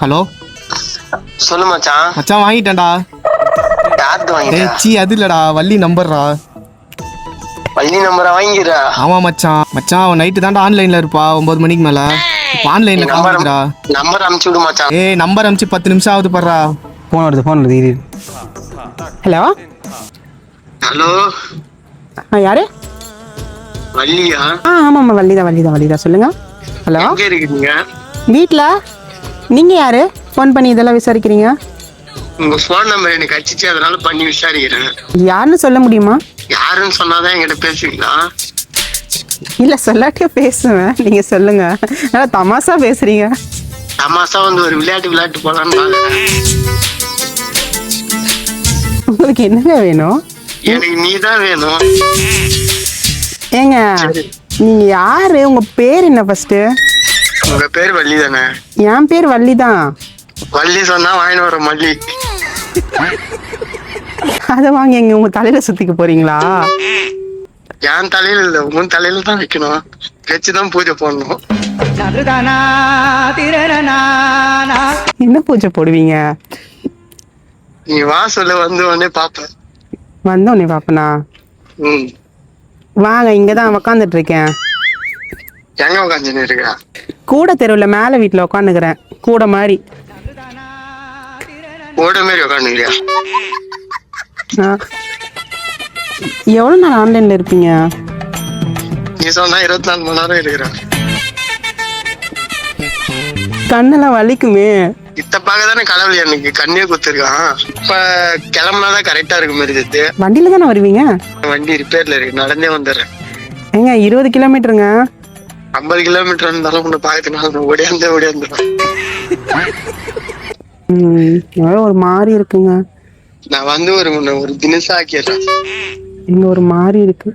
Hello சொல்லு மச்சான். மச்சான் வாங்கிட்டேன்டா. யார்து வாங்கிட்ட? சி அது இல்லடா, வள்ளி நம்பர்ரா. வள்ளி நம்பரை வாங்கிடுறா? ஆமா மச்சான். மச்சான் அவன் நைட்டு தான்டா ஆன்லைன்ல இருப்பா 9 மணிக்கு மேல. ஆன்லைன்ல காமிக்கிறா. நம்பர் அனுப்பிச்சு விடு மச்சான். நம்பர் அனுப்பிச்சு 10 நிமிஷம் ஆகுது படுறா. ஃபோன் வருது இரு. ஹலோ ஹலோ யாரு? வள்ளியா? ஆமாம்மா வள்ளிதான் சொல்லுங்க. ஹலோ எங்க இருக்கீங்க? வீட்டில். நீங்கள் யார் ஃபோன் பண்ணி இதெல்லாம் விசாரிக்கிறீங்க? உங்க போன் நம்பர் எனக்கு அடிச்சிச்சு, அதனால பண்ணி விசாரிக்கிறேன். யாருன்னு சொல்ல முடியுமா? யாருன்னு சொன்னாதான் என்கிட்ட பேசுவீங்களா? இல்லை சொல்லாட்டியே பேசுவேன், நீங்கள் சொல்லுங்க. நல்லா தமாசா பேசுறீங்க. தமாசா வந்து ஒரு விளையாட்டு போலான்னு பாக்குறேன். உங்களுக்கு என்னங்க வேணும்? எனக்கு நீதான் வேணும். ஏங்க நீங்க யாரு? உங்க பேர் என்ன ஃபர்ஸ்ட்? உங்க பேர் வள்ளி தானே? என் பேர் வள்ளி தான். வள்ளி சொன்னா வாங்கிட்டு வர மல்லி. அதை வாங்கி எங்க உங்க தலையில சுத்திக்க போறீங்களா? என் தலையில இல்ல, உன் தலையில தான் வைக்கணும். வச்சுதான் பூஜை போடணும். என்ன பூஜை போடுவீங்க? நீ வாசல்ல வந்து உடனே பாப்ப. வந்த உடனே பாப்பனா? வாங்க, இங்கதான் உக்காந்துட்டு இருக்கேன். எங்க உட்காந்துன்னு இருக்க? கூட தெருவில் மேல வீட்டுல உட்காந்துக்கிறேன். கூட மாதிரி. ஓட மாரி உட்காந்துக்கிறியா? எவ்வளவு நாள் ஆன்லைன்ல இருப்பீங்க? நீ சொன்னா 24 மணி நேரம் இருக்கிறேன். கண்ணெல்லாம் வலிக்குமே. இத்தப்பாக தானே கடவுள் எனக்கு கண்ணே குத்துருக்கான். இப்ப கிளம்புனாதான் கரெக்டா இருக்கு மாதிரி இருக்கு. வண்டியில தானே வருவீங்க? வண்டி ரிப்பேர்ல இருக்கு, நடந்தே வந்துடுறேன். ஏங்க 20 கிலோமீட்டருங்க. 50 கிலோமீட்டர் இருந்தாலும் உன்னை பாக்கறதுனால ஓடியாந்துடும். ஒரு மாதிரி இருக்குங்க. நான் வந்து ஒரு தினசா ஆக்கிடுறேன். இங்க ஒரு மாதிரி இருக்கு.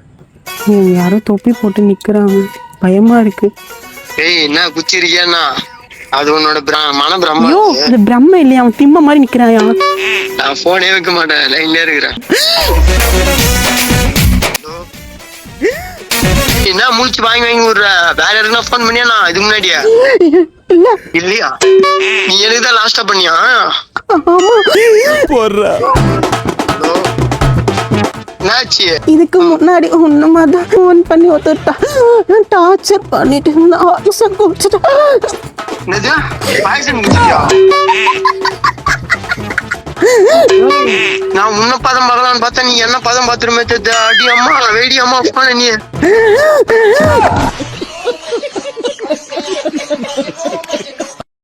யாரோ தொப்பி போட்டு நிக்கிறாங்க, பயமா இருக்கு. ஏய் என்ன குச்சி இருக்கியாண்ணா? அது உன்னோட மன பிரம்ம. ஐயோ அது பிரம்ம இல்லையா, அவன் திம்ம மாதிரி நிக்கிறான். நான் போனே வைக்க மாட்டேன், லைன்ல இருக்கிறேன். என்ன மூச்சு வாங்கி விடுற? வேற யாருக்குன்னா போன் பண்ணியா? நான் இதுக்கு முன்னாடியா இல்லையா? நீ எனக்குதான் லாஸ்டா பண்ணியா? என்னாச்சு? இதுக்கு முன்னாடி ஒண்ணுமாதான் போன் பண்ணி ஒருத்தர் டார்ச்சர் பண்ணிட்டு என்னது? பாய்சன் குடிச்சியா? நான் உன்ன பதம் பார்க்கலான்னு பார்த்தா நீ என்ன பதம் பார்த்துருமே. அடி அம்மா வேடி அம்மா போன நீ.